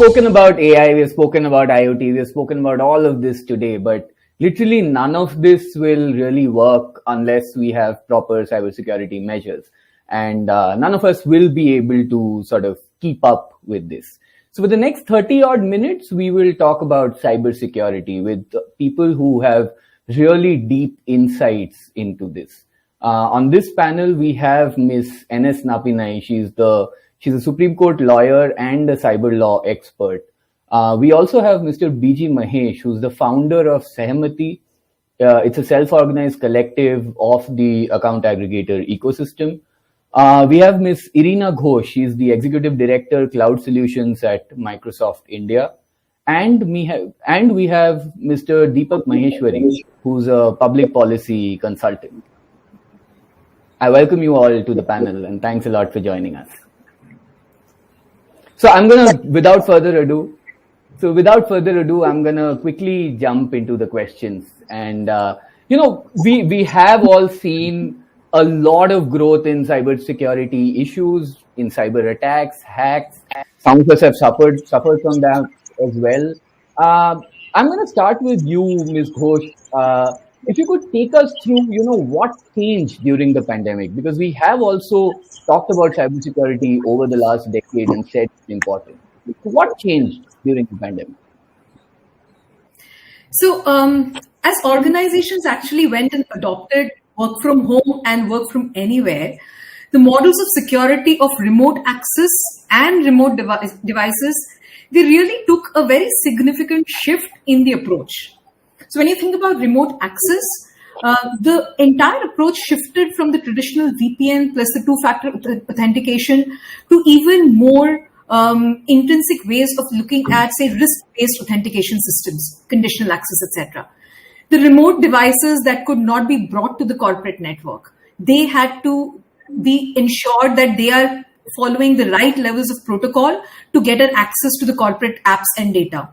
spoken about AI, we've spoken about IoT, we've spoken about all of this today, but literally none of this will really work unless we have proper cybersecurity measures. And none of us will be able to sort of keep up with this. So for the next 30 odd minutes, we will talk about cybersecurity with people who have really deep insights into this. On this panel, we have Ms. N.S. Napinai. She's a Supreme Court lawyer and a cyber law expert. We also have Mr. B.G. Mahesh, who's the founder of Sehmati. It's a self-organized collective of the account aggregator ecosystem. We have Ms. Irina Ghosh. She's the Executive Director, Cloud Solutions at Microsoft India. And we have Mr. Deepak Maheshwari, who's a public policy consultant. I welcome you all to the panel and thanks a lot for joining us. So without further ado, I'm going to quickly jump into the questions. And, we have all seen a lot of growth in cybersecurity issues, in cyber attacks, hacks. Some of us have suffered from that as well. I'm going to start with you, Ms. Ghosh. If you could take us through, what changed during the pandemic, because we have also talked about cybersecurity over the last decade and said it's important. What changed during the pandemic? So, as organizations actually went and adopted work from home and work from anywhere, the models of security of remote access and remote devices, they really took a very significant shift in the approach. So when you think about remote access, the entire approach shifted from the traditional VPN plus the two-factor authentication to even more intrinsic ways of looking at, say, risk-based authentication systems, conditional access, etc. The remote devices that could not be brought to the corporate network, they had to be ensured that they are following the right levels of protocol to get an access to the corporate apps and data.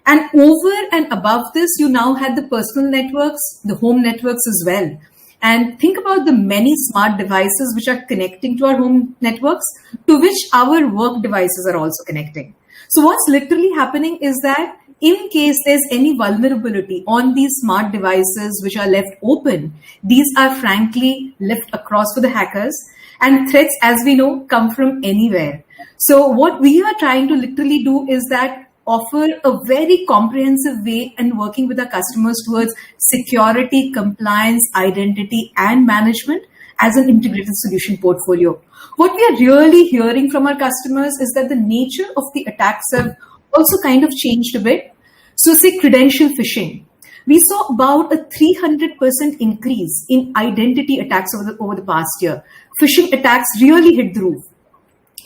And over and above this, you now had the personal networks, the home networks as well. And think about the many smart devices which are connecting to our home networks, to which our work devices are also connecting. So what's literally happening is that in case there's any vulnerability on these smart devices which are left open, these are frankly left across for the hackers. And threats, as we know, come from anywhere. So what we are trying to literally do is that offer a very comprehensive way and working with our customers towards security, compliance, identity, and management as an integrated solution portfolio. What we are really hearing from our customers is that the nature of the attacks have also kind of changed a bit. So say credential phishing. We saw about a 300% increase in identity attacks over the past year. Phishing attacks really hit the roof.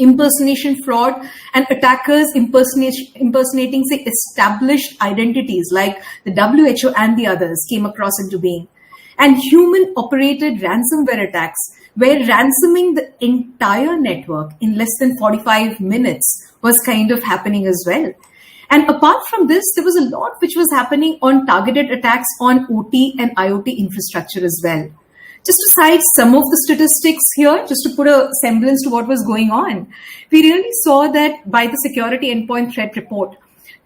Impersonation fraud and attackers impersonating, say, established identities like the WHO and the others came across into being. And human-operated ransomware attacks, where ransoming the entire network in less than 45 minutes was kind of happening as well. And apart from this, there was a lot which was happening on targeted attacks on OT and IoT infrastructure as well. Just to cite some of the statistics here, just to put a semblance to what was going on, we really saw that by the Security Endpoint Threat Report,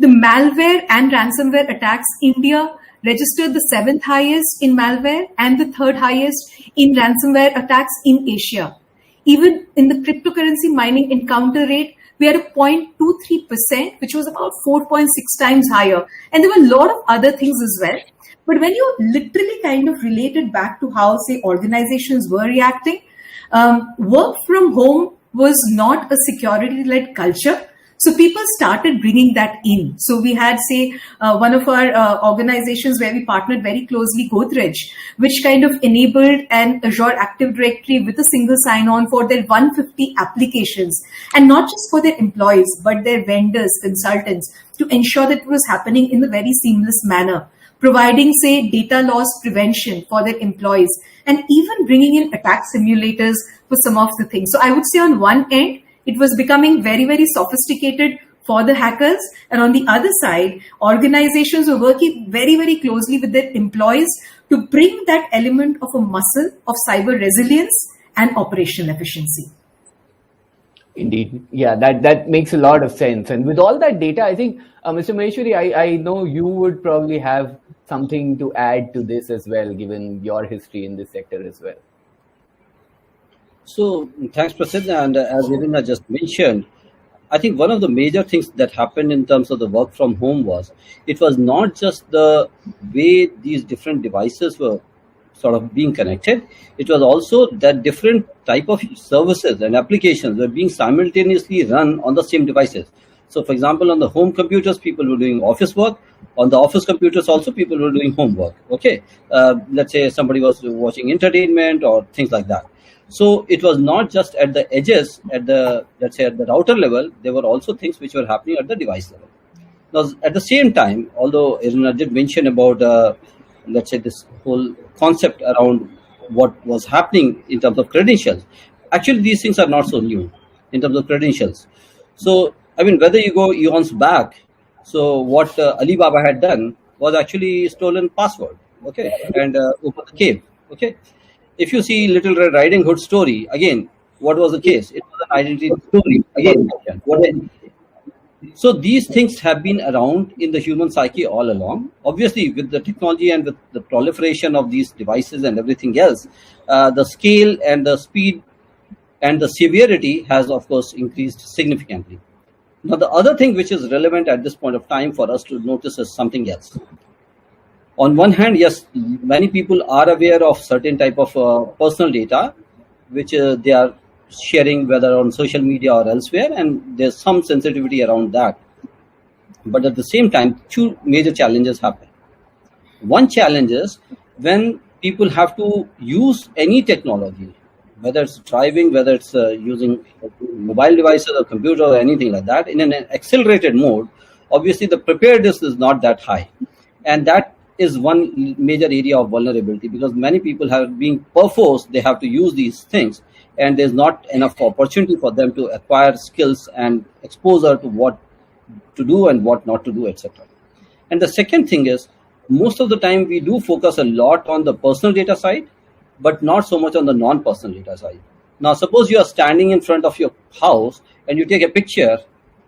the malware and ransomware attacks, India registered the 7th highest in malware and the 3rd highest in ransomware attacks in Asia. Even in the cryptocurrency mining encounter rate, we had a 0.23%, which was about 4.6 times higher. And there were a lot of other things as well. But when you literally kind of relate it back to how, say, organizations were reacting, work from home was not a security-led culture. So people started bringing that in. So we had, say, one of our organizations where we partnered very closely, Godrej, which kind of enabled an Azure Active Directory with a single sign-on for their 150 applications, and not just for their employees, but their vendors, consultants, to ensure that it was happening in a very seamless manner, providing, say, data loss prevention for their employees, and even bringing in attack simulators for some of the things. So I would say on one end, it was becoming very, very sophisticated for the hackers. And on the other side, organizations were working very, very closely with their employees to bring that element of a muscle of cyber resilience and operational efficiency. Indeed. Yeah, that makes a lot of sense. And with all that data, I think, Mr. Maheshwari, I know you would probably have something to add to this as well, given your history in this sector as well. So thanks, Prasid. And as Irina just mentioned, I think one of the major things that happened in terms of the work from home was it was not just the way these different devices were sort of being connected. It was also that different type of services and applications were being simultaneously run on the same devices. So, for example, on the home computers, people were doing office work. On the office computers, also people were doing homework. Okay, let's say somebody was watching entertainment or things like that. So it was not just at the edges, at the let's say at the router level. There were also things which were happening at the device level. Now, at the same time, although Irina did mention about let's say this whole concept around what was happening in terms of credentials, actually these things are not so new in terms of credentials. So I mean, whether you go eons back, so what Alibaba had done was actually stolen password, okay, and open the cave, okay. If you see Little Red Riding Hood story, again, what was the case? It was an identity story. Again, so these things have been around in the human psyche all along. Obviously, with the technology and with the proliferation of these devices and everything else, the scale and the speed and the severity has, of course, increased significantly. Now, the other thing which is relevant at this point of time for us to notice is something else. On one hand, yes, many people are aware of certain type of personal data, which they are sharing whether on social media or elsewhere, and there's some sensitivity around that. But at the same time, two major challenges happen. One challenge is when people have to use any technology, whether it's driving, whether it's using mobile devices or computer or anything like that, in an accelerated mode, obviously the preparedness is not that high. And that is one major area of vulnerability, because many people have been perforced, they have to use these things, and there's not enough opportunity for them to acquire skills and exposure to what to do and what not to do, etc. And the second thing is, most of the time we do focus a lot on the personal data side, but not so much on the non-personal data side. Now, suppose you are standing in front of your house and you take a picture,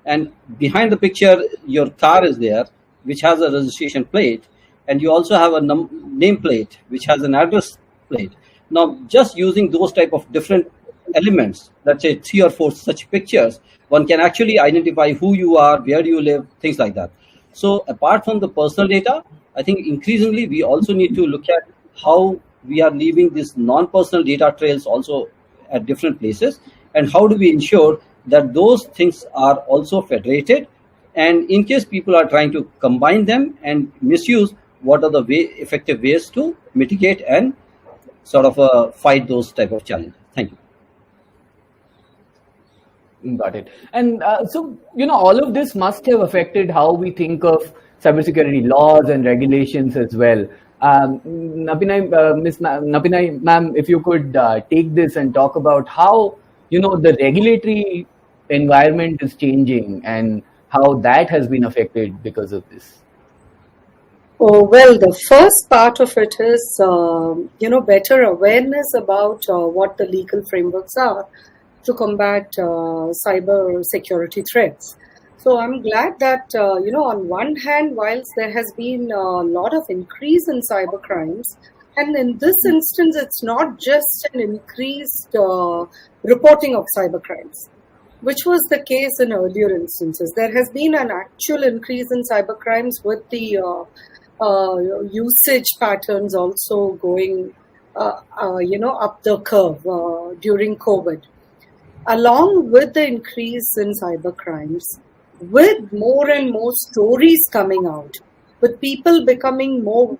and behind the picture your car is there, which has a registration plate, and you also have a name plate which has an address plate. Now, just using those type of different elements, let's say 3 or 4 such pictures, one can actually identify who you are, where you live, things like that. So apart from the personal data, I think increasingly we also need to look at how we are leaving these non-personal data trails also at different places, and how do we ensure that those things are also federated, and in case people are trying to combine them and misuse, what are the effective ways to mitigate and sort of fight those type of challenges. Thank you. Got it. And so, all of this must have affected how we think of cybersecurity laws and regulations as well. Miss Napinai, ma'am, if you could take this and talk about how, the regulatory environment is changing and how that has been affected because of this. Oh, well, the first part of it is, better awareness about what the legal frameworks are to combat cyber security threats. So I'm glad that, on one hand, whilst there has been a lot of increase in cyber crimes, and in this instance, it's not just an increased reporting of cyber crimes, which was the case in earlier instances. There has been an actual increase in cyber crimes with the usage patterns also going, up the curve during COVID. Along with the increase in cyber crimes, with more and more stories coming out, with people becoming more,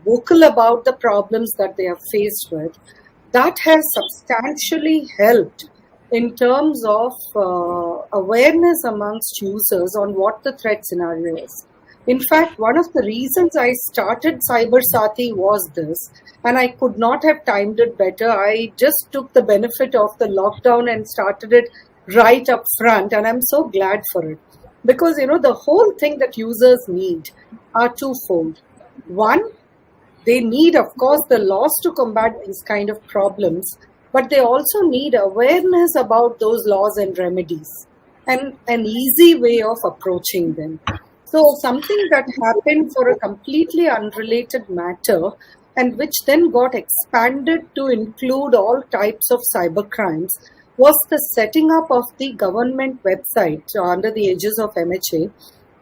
vocal about the problems that they are faced with, that has substantially helped in terms of awareness amongst users on what the threat scenario is. In fact, one of the reasons I started Cybersati was this, and I could not have timed it better. I just took the benefit of the lockdown and started it right up front, and I'm so glad for it. Because, the whole thing that users need are twofold. One, they need, of course, the laws to combat these kind of problems, but they also need awareness about those laws and remedies and an easy way of approaching them. So something that happened for a completely unrelated matter and which then got expanded to include all types of cybercrimes was the setting up of the government website under the aegis of MHA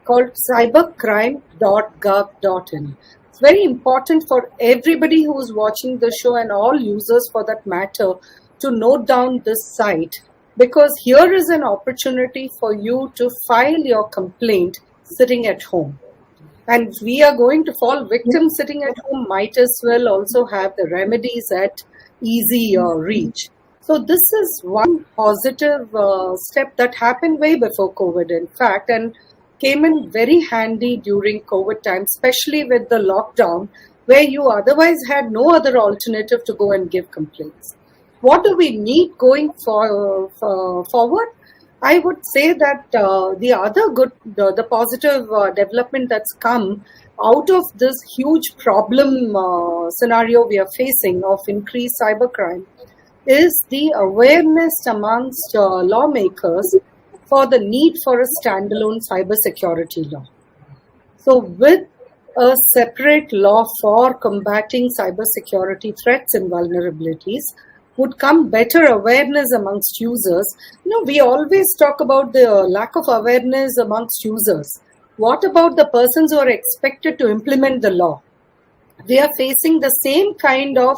called cybercrime.gov.in. It's very important for everybody who is watching the show and all users for that matter to note down this site, because here is an opportunity for you to file your complaint sitting at home. And we are going to fall victim sitting at home, might as well also have the remedies at easy reach. So this is one positive step that happened way before COVID, in fact, and came in very handy during COVID time, especially with the lockdown, where you otherwise had no other alternative to go and give complaints. What do we need going forward? I would say that the other good, the positive development that's come out of this huge problem scenario we are facing of increased cybercrime is the awareness amongst lawmakers for the need for a standalone cybersecurity law. So with a separate law for combating cybersecurity threats and vulnerabilities would come better awareness amongst users. We always talk about the lack of awareness amongst users. What about the persons who are expected to implement the law? They are facing the same kind of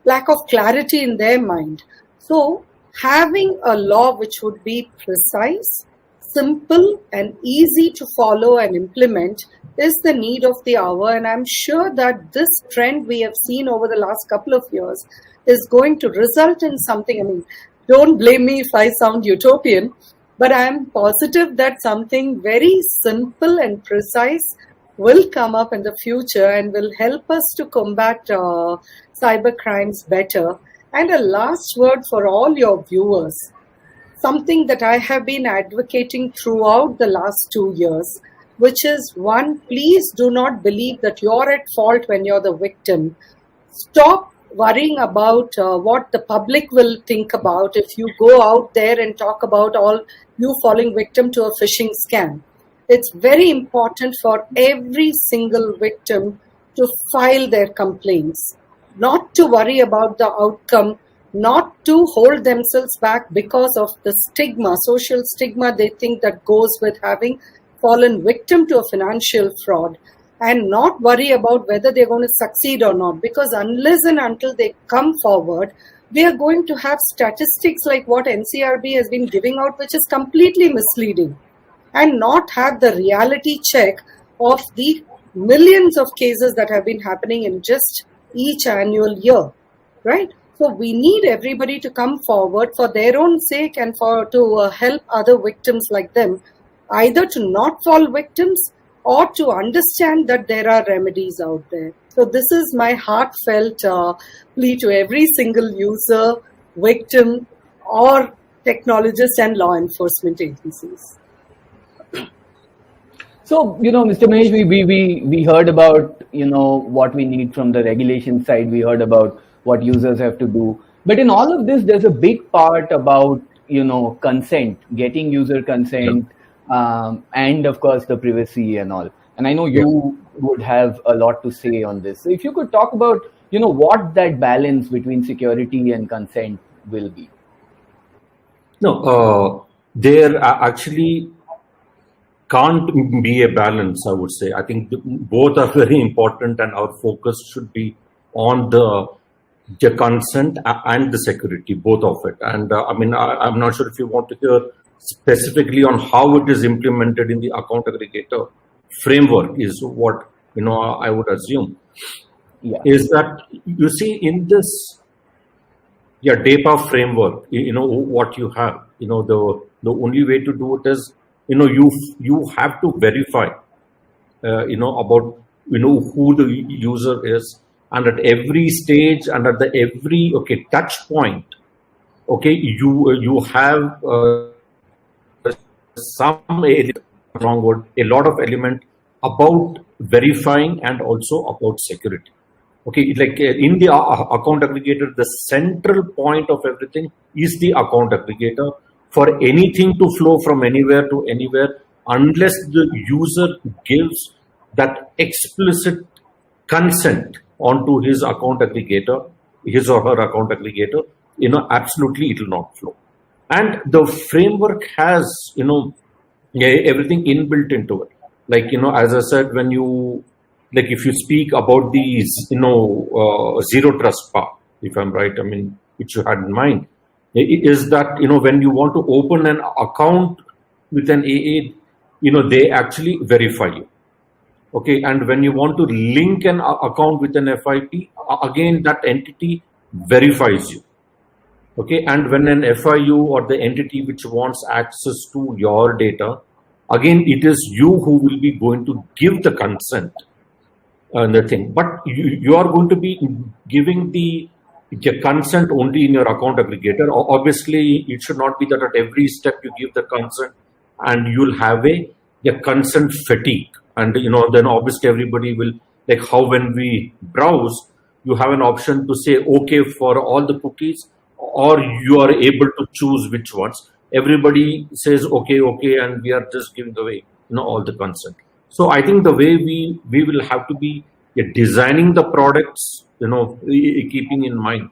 lack of clarity in their mind. So having a law which would be precise, simple, and easy to follow and implement is the need of the hour. And I'm sure that this trend we have seen over the last couple of years is going to result in something. I mean, don't blame me if I sound utopian, but I'm positive that something very simple and precise will come up in the future and will help us to combat cyber crimes better. And a last word for all your viewers, something that I have been advocating throughout the last 2 years, which is one, please do not believe that you're at fault when you're the victim. Stop worrying about what the public will think about if you go out there and talk about all you falling victim to a phishing scam. It's very important for every single victim to file their complaints, not to worry about the outcome, not to hold themselves back because of the stigma, social stigma they think that goes with having fallen victim to a financial fraud, and not worry about whether they're going to succeed or not, because unless and until they come forward, we are going to have statistics like what NCRB has been giving out, which is completely misleading, and not have the reality check of the millions of cases that have been happening in just each annual year, right? So we need everybody to come forward for their own sake and to help other victims like them, either to not fall victims or to understand that there are remedies out there. So this is my heartfelt plea to every single user, victim, or technologist and law enforcement agencies. So, Mr. Mahesh, we heard about, what we need from the regulation side. We heard about what users have to do. But in all of this, there's a big part about, consent, getting user consent, and of course the privacy and all. And I know you would have a lot to say on this. So if you could talk about, what that balance between security and consent will be. No, there actually can't be a balance, I would say. I think both are very important, and our focus should be on the consent and the security, both of it. And I'm not sure if you want to hear specifically on how it is implemented in the account aggregator framework is what, I would assume. Yeah. Is that, you see, in this DAPA framework, what you have, the only way to do it is, you have to verify, about, who the user is, and at every stage and at every touch point, you have a lot of element about verifying and also about security. Okay, like in the account aggregator, the central point of everything is the account aggregator for anything to flow from anywhere to anywhere, unless the user gives that explicit consent onto his account aggregator, his or her account aggregator, absolutely it will not flow. And the framework has, everything inbuilt into it. Like, as I said, when you, like if you speak about these, zero trust part, if I'm right, I mean, which you had in mind, is that, when you want to open an account with an AA, they actually verify you. Okay, and when you want to link an account with an FIP, again, that entity verifies you. Okay, and when an FIU or the entity which wants access to your data, again, it is you who will be going to give the consent and the thing. But you are going to be giving the consent only in your account aggregator. Obviously, it should not be that at every step you give the consent and you'll have a consent fatigue. And, then obviously everybody will, like how when we browse, you have an option to say, okay, for all the cookies, or you are able to choose which ones. Everybody says, okay, and we are just giving away, all the consent. So I think the way we will have to be designing the products, keeping in mind,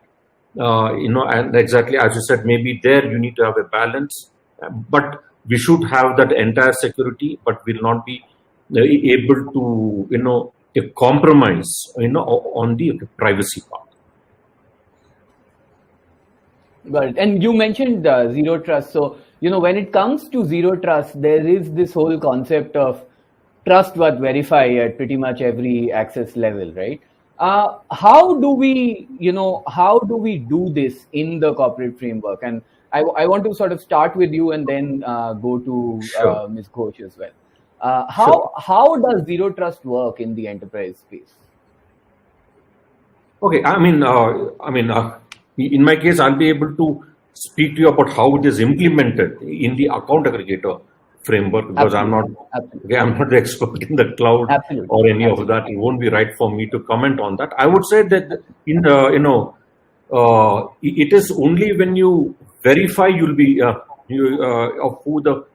and exactly as you said, maybe there you need to have a balance, but we should have that entire security, but will not be able to, compromise, on the privacy part. Got it. And you mentioned zero trust. So, when it comes to zero trust, there is this whole concept of trust but verify at pretty much every access level, right? How do we do this in the corporate framework? And I want to sort of start with you and then go to Sure. Ms. Ghosh as well. How does zero trust work in the enterprise space? Okay, in my case, I'll be able to speak to you about how it is implemented in the account aggregator framework, because Absolutely. I'm not the expert in the cloud Absolutely. or any of that. It won't be right for me to comment on that. I would say that it is only when you verify you'll be of who the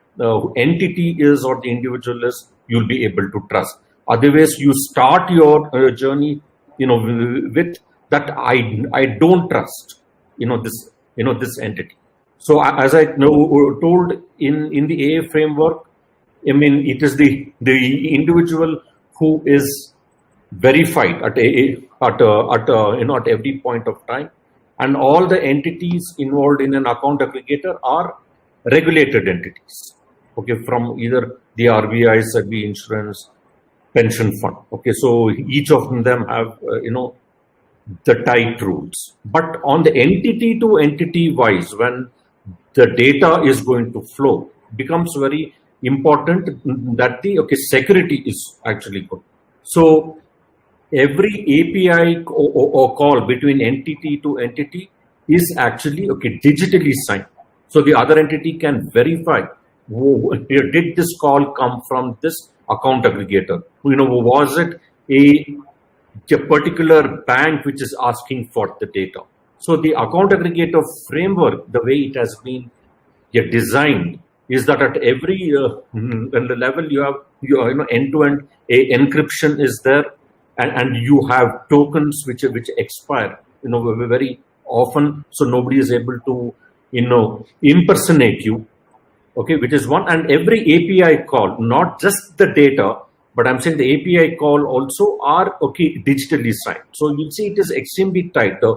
entity is or the individual is, you'll be able to trust. Otherwise, you start your journey, with that I don't trust, this entity. So as I told in the AA framework, it is the individual who is verified at every point of time, and all the entities involved in an account aggregator are regulated entities. Okay, from either the RBI, SEBI, insurance, pension fund. Okay, so each of them have the tight rules. But on the entity to entity wise, when the data is going to flow, becomes very important that the security is actually good. So every API or call between entity to entity is actually digitally signed. So the other entity can verify, did this call come from this account aggregator? Was it a particular bank which is asking for the data? So the account aggregator framework, the way it has been designed, is that at every level you have end-to-end encryption is there, and you have tokens which expire very often, so nobody is able to impersonate you. Okay, which is one. And every API call, not just the data, but I'm saying the API call also are digitally signed. So you'll see it is extremely tight. The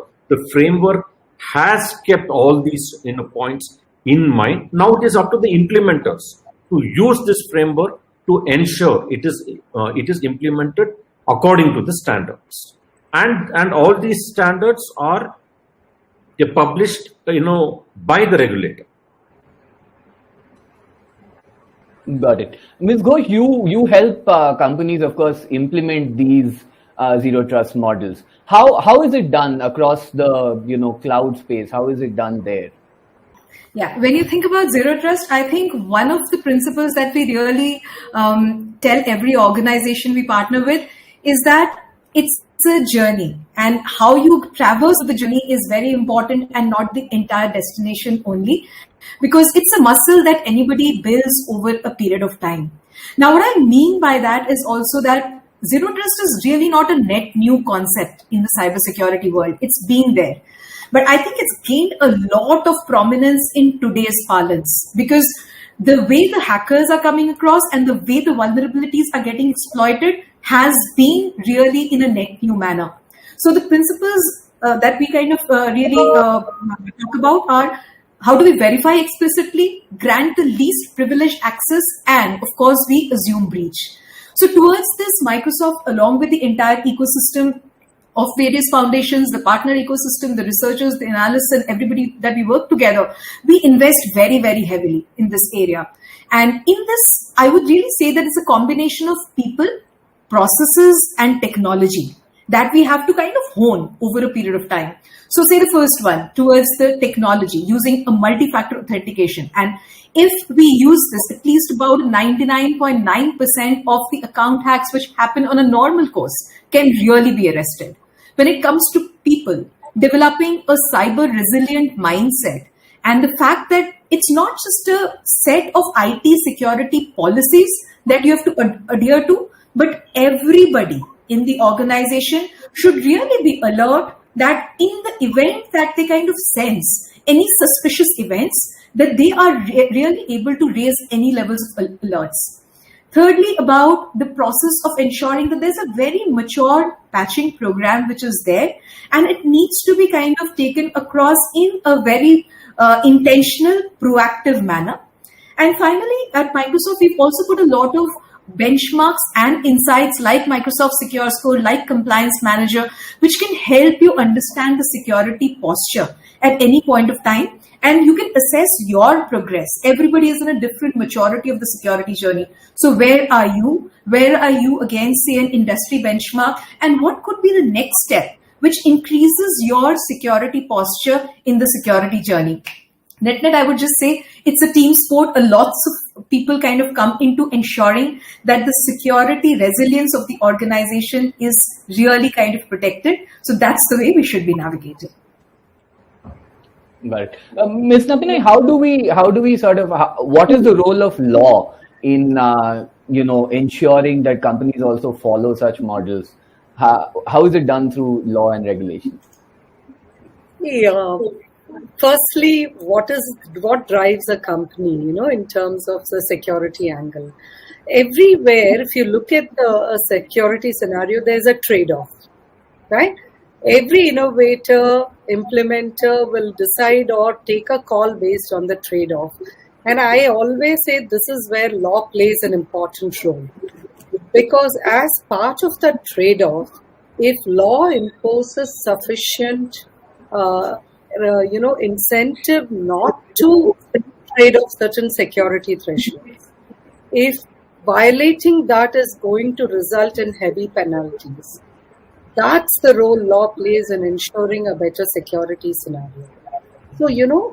framework has kept all these points in mind. Now it is up to the implementers to use this framework to ensure it is implemented according to the standards. And all these standards are published by the regulator. Got it. Ms. Ghosh, you help companies, of course, implement these zero trust models. How is it done across the cloud space? How is it done there? Yeah, when you think about zero trust, I think one of the principles that we really tell every organization we partner with is that it's it's a journey, and how you traverse the journey is very important, and not the entire destination only, because it's a muscle that anybody builds over a period of time. Now, what I mean by that is also that zero trust is really not a net new concept in the cybersecurity world. It's been there. But I think it's gained a lot of prominence in today's parlance, because the way the hackers are coming across and the way the vulnerabilities are getting exploited has been really in a net new manner. So the principles that we kind of really talk about are: how do we verify explicitly, grant the least privileged access, and of course we assume breach. So towards this, Microsoft, along with the entire ecosystem of various foundations, the partner ecosystem, the researchers, the analysts, and everybody that we work together, we invest very, very heavily in this area. And in this, I would really say that it's a combination of people, processes, and technology that we have to kind of hone over a period of time. So say the first one, towards the technology, using a multi-factor authentication. And if we use this, at least about 99.9% of the account hacks which happen on a normal course can really be arrested. When it comes to people, developing a cyber resilient mindset, and the fact that it's not just a set of IT security policies that you have to adhere to, but everybody in the organization should really be alert that in the event that they kind of sense any suspicious events, that they are really able to raise any levels of alerts. Thirdly, about the process of ensuring that there's a very mature patching program which is there, and it needs to be kind of taken across in a very intentional, proactive manner. And finally, at Microsoft, we've also put a lot of benchmarks and insights like Microsoft Secure Score, like Compliance Manager, which can help you understand the security posture at any point of time. And you can assess your progress. Everybody is in a different maturity of the security journey. So where are you? Where are you against, say, an industry benchmark? And what could be the next step which increases your security posture in the security journey? Net, I would just say it's a team sport. Lots of people kind of come into ensuring that the security resilience of the organization is really kind of protected. So that's the way we should be navigating. Right. Ms. Napinai, how do we sort of, what is the role of law in, ensuring that companies also follow such models? How is it done through law and regulation? Yeah. Firstly, what drives a company, in terms of the security angle? Everywhere, if you look at a security scenario, there's a trade-off, right? Every innovator, implementer will decide or take a call based on the trade-off. And I always say this is where law plays an important role. Because as part of the trade-off, if law imposes sufficient incentive not to trade off certain security thresholds, if violating that is going to result in heavy penalties, that's the role law plays in ensuring a better security scenario. So,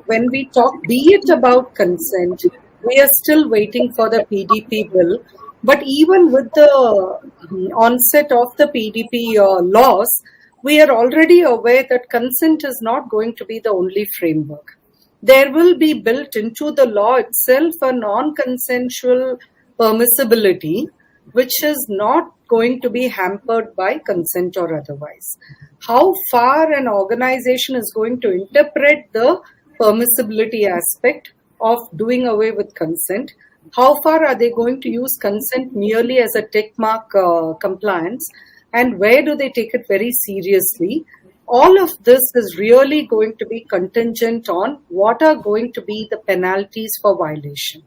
when we talk, be it about consent, we are still waiting for the PDP bill. But even with the onset of the PDP laws, we are already aware that consent is not going to be the only framework. There will be built into the law itself a non-consensual permissibility, which is not going to be hampered by consent or otherwise. How far an organization is going to interpret the permissibility aspect of doing away with consent, how far are they going to use consent merely as a tick mark compliance, and where do they take it very seriously? All of this is really going to be contingent on what are going to be the penalties for violation.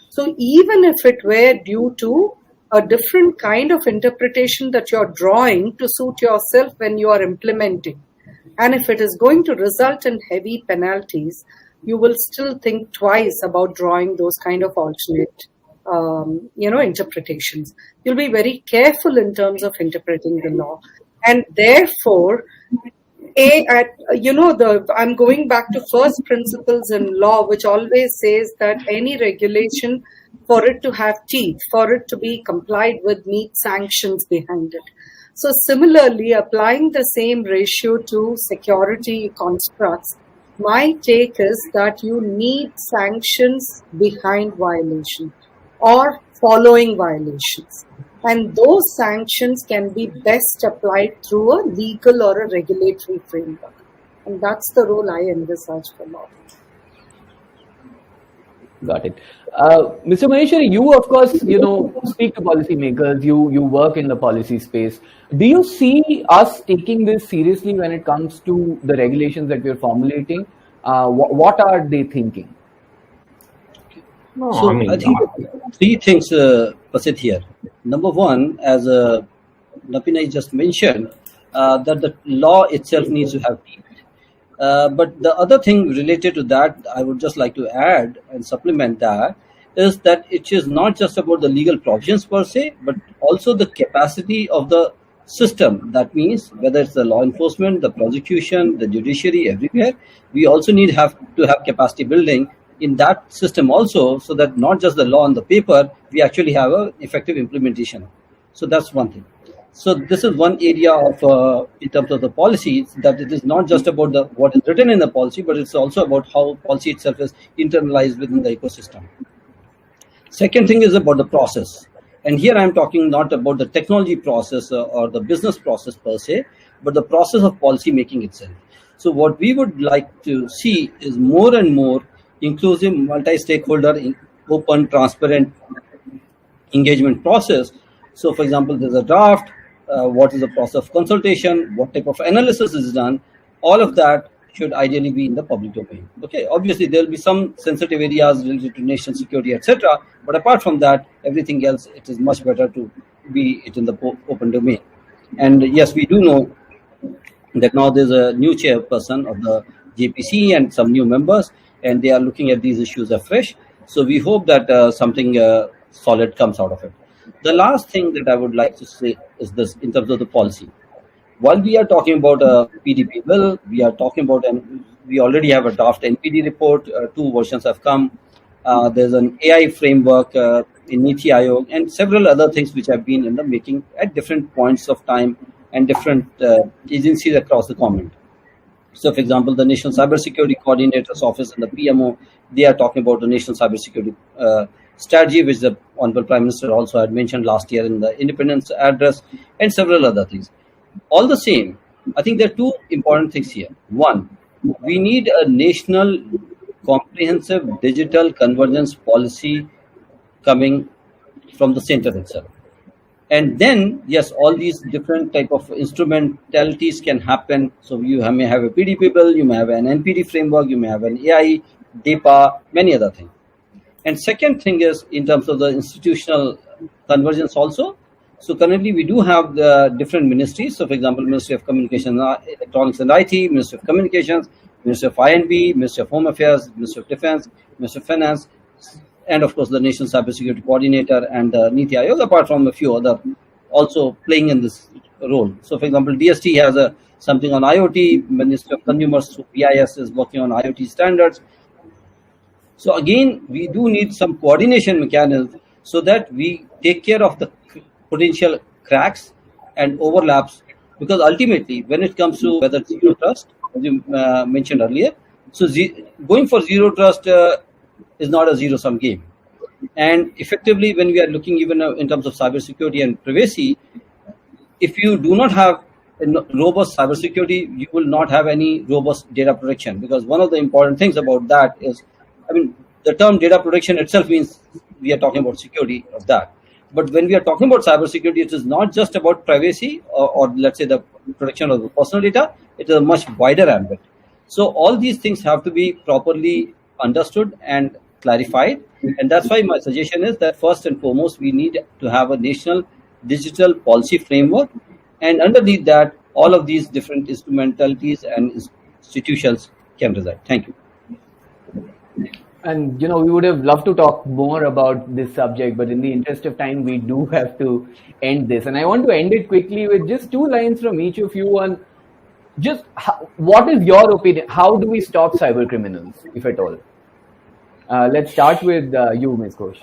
So even if it were due to a different kind of interpretation that you're drawing to suit yourself when you are implementing, and if it is going to result in heavy penalties, you will still think twice about drawing those kind of alternate interpretations. You'll be very careful in terms of interpreting the law. And therefore, I'm going back to first principles in law, which always says that any regulation, for it to have teeth, for it to be complied with, needs sanctions behind it. So similarly, applying the same ratio to security constructs, my take is that you need sanctions behind violation or following violations. And those sanctions can be best applied through a legal or a regulatory framework. And that's the role I envisage for law. Got it. Mr. Maheshwari, you of course, speak to policymakers, you work in the policy space. Do you see us taking this seriously when it comes to the regulations that we're formulating? What are they thinking? No, So I mean, I think three things, Prasid, here. Number one, as Napinai just mentioned, that the law itself needs to have teeth. But the other thing related to that, I would just like to add and supplement that, is that it is not just about the legal provisions per se, but also the capacity of the system. That means whether it's the law enforcement, the prosecution, the judiciary, everywhere, we also have to have capacity building in that system also, so that not just the law on the paper, we actually have an effective implementation. So that's one thing. So this is one area of, in terms of the policies, that it is not just about what is written in the policy, but it's also about how policy itself is internalized within the ecosystem. Second thing is about the process. And here I'm talking not about the technology process or the business process per se, but the process of policy making itself. So what we would like to see is more and more inclusive, multi-stakeholder, open, transparent engagement process. So for example, there's a draft, what is the process of consultation, what type of analysis is done, all of that should ideally be in the public domain. Okay, obviously there will be some sensitive areas related to national security, etc. But apart from that, everything else, it is much better to be it in the open domain. And yes, we do know that now there's a new chairperson of the JPC and some new members, and they are looking at these issues afresh. So we hope that something solid comes out of it. The last thing that I would like to say is this in terms of the policy. While we are talking about a PDP bill, we are talking about, and we already have a draft NPD report, 2 versions have come. There's an AI framework in Niti Aayog and several other things which have been in the making at different points of time and different agencies across the government. So, for example, the National Cybersecurity Coordinator's Office and the PMO, they are talking about the National Cybersecurity Strategy, which the Honorable Prime Minister also had mentioned last year in the Independence Address, and several other things. All the same, I think there are 2 important things here. One, we need a national comprehensive digital convergence policy coming from the center itself. And then, yes, all these different type of instrumentalities can happen. So you may have a PDP bill, you may have an NPD framework, you may have an AI, DEPA, many other things. And second thing is in terms of the institutional convergence also. So currently we do have the different ministries. So for example, Ministry of Communications, Electronics and IT, Ministry of Communications, Ministry of I&B, Ministry of Home Affairs, Ministry of Defense, Ministry of Finance, and of course the National Cybersecurity Coordinator and Niti Aayog, apart from a few other also playing in this role. So for example, DST has something on IoT, Ministry of Consumers, BIS is working on IoT standards. So again, we do need some coordination mechanism so that we take care of the potential cracks and overlaps, because ultimately when it comes to whether zero trust, as you mentioned earlier, so going for zero trust is not a zero-sum game. And effectively, when we are looking even in terms of cybersecurity and privacy, if you do not have robust cybersecurity, you will not have any robust data protection, because one of the important things about that is, the term data protection itself means we are talking about security of that. But when we are talking about cybersecurity, it is not just about privacy or let's say the protection of the personal data. It is a much wider ambit. So all these things have to be properly understood and clarified. And that's why my suggestion is that first and foremost, we need to have a national digital policy framework. And underneath that, all of these different instrumentalities and institutions can reside. Thank you. And, we would have loved to talk more about this subject, but in the interest of time, we do have to end this. And I want to end it quickly with just 2 lines from each of you on just what is your opinion? How do we stop cyber criminals, if at all? Let's start with you, Ms. Ghosh.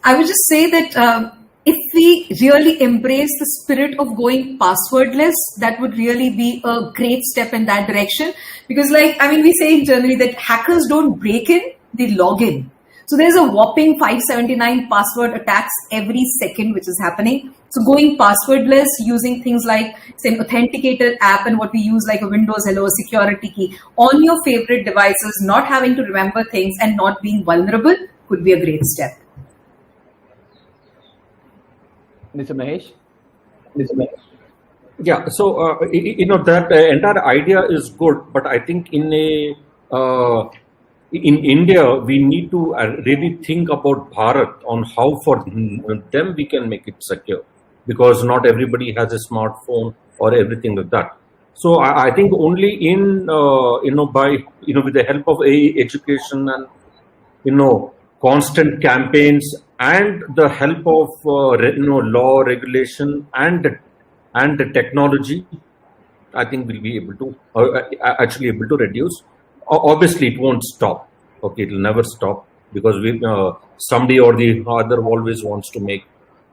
I would just say that if we we really embrace the spirit of going passwordless, that would really be a great step in that direction. Because we say internally that hackers don't break in, they log in. So there's a whopping 579 password attacks every second, which is happening. So going passwordless, using things like, say, an authenticator app and what we use like a Windows Hello security key on your favorite devices, not having to remember things and not being vulnerable could be a great step. Mr. Mahesh? Yeah, so that entire idea is good, but I think in India we need to really think about Bharat on how for them we can make it secure, because not everybody has a smartphone or everything like that. So I think only in with the help of education and constant campaigns and the help of law, regulation and the technology, I think we'll be able to actually able to reduce. Obviously, it won't stop. Okay, it will never stop, because somebody or the other always wants to make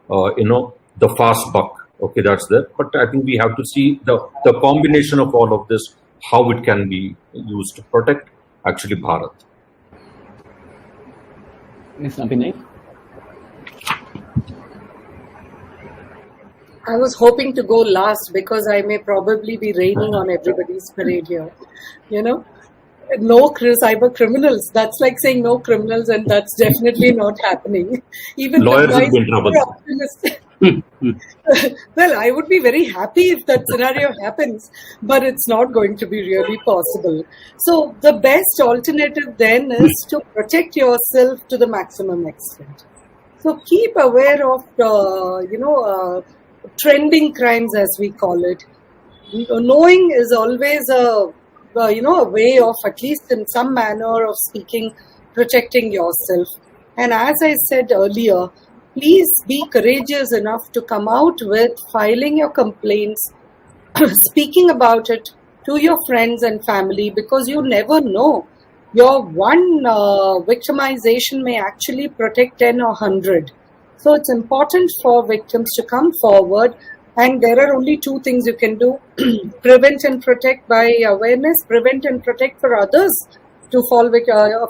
the fast buck. Okay, that's there. But I think we have to see the combination of all of this, how it can be used to protect actually Bharat. Ms. Nabhinay? I was hoping to go last because I may probably be raining on everybody's parade here. No cyber criminals. That's like saying no criminals, and that's definitely not happening. Even lawyers will be in trouble. Well, I would be very happy if that scenario happens, but it's not going to be really possible. So the best alternative then is to protect yourself to the maximum extent. So keep aware of trending crimes, as we call it. Knowing is always a way of, at least in some manner of speaking, protecting yourself. And as I said earlier, please be courageous enough to come out with filing your complaints, speaking about it to your friends and family, because you never know. Your one victimization may actually protect 10 or 100. So it's important for victims to come forward. And there are only two things you can do: prevent and protect by awareness, prevent and protect for others to fall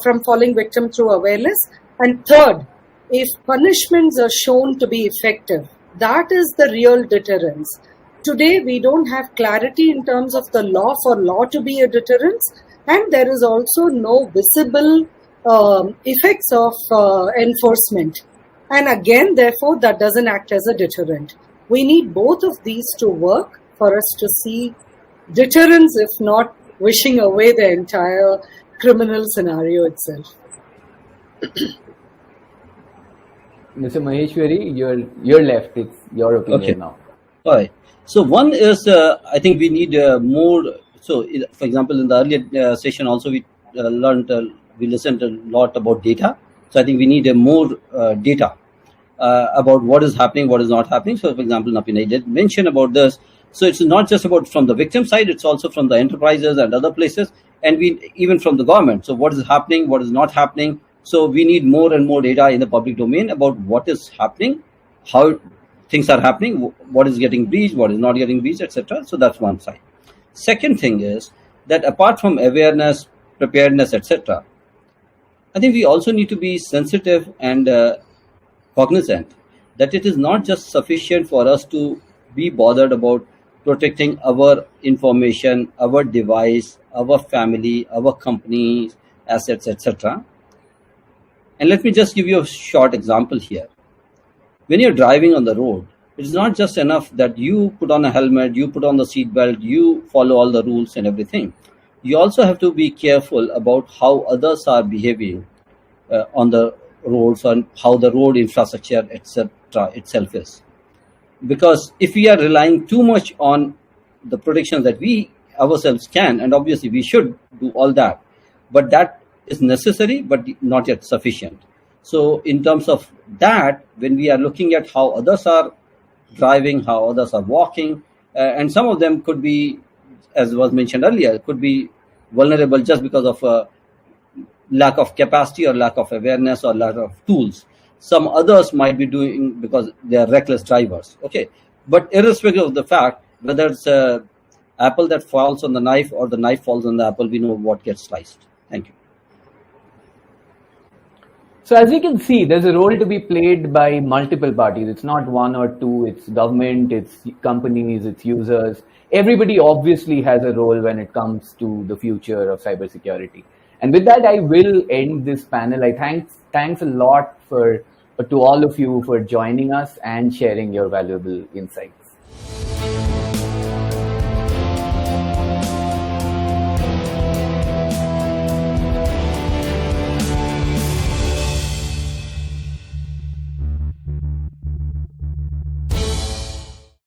from falling victim through awareness. And third, if punishments are shown to be effective, that is the real deterrence. Today, we don't have clarity in terms of the law for law to be a deterrence, and there is also no visible effects of enforcement. And again, therefore, that doesn't act as a deterrent. We need both of these to work for us to see deterrence, if not wishing away the entire criminal scenario itself. Mr. Maheshwari, you're left. It's your opinion now. All right. So one is, I think we need more. So, for example, in the earlier session also we listened a lot about data. So I think we need more data about what is happening, what is not happening. So, for example, Nabhinay did mention about this. So it's not just about from the victim side, it's also from the enterprises and other places, and even from the government. So what is happening, what is not happening. So we need more and more data in the public domain about what is happening, how things are happening, what is getting breached, what is not getting breached, etc. So that's one side. Second thing is that apart from awareness, preparedness, etc., I think we also need to be sensitive and cognizant that it is not just sufficient for us to be bothered about protecting our information, our device, our family, our companies, assets, etc. And let me just give you a short example here. When you're driving on the road, it's not just enough that you put on a helmet, you put on the seat belt, you follow all the rules and everything. You also have to be careful about how others are behaving on the roads and how the road infrastructure, etc. itself is. Because if we are relying too much on the protection that we ourselves can, and obviously we should do all that, but that is necessary but not yet sufficient. So in terms of that, when we are looking at how others are driving, how others are walking, and some of them could be, as was mentioned earlier, could be vulnerable just because of lack of capacity or lack of awareness or lack of tools. some others might be doing because they are reckless drivers. Okay, but irrespective of the fact whether it's a apple that falls on the knife or the knife falls on the apple, we know what gets sliced. Thank you. So as we can see, there's a role to be played by multiple parties. It's not one or two, it's government, it's companies, it's users. Everybody obviously has a role when it comes to the future of cybersecurity. And with that, I will end this panel. Thanks a lot to all of you for joining us and sharing your valuable insights.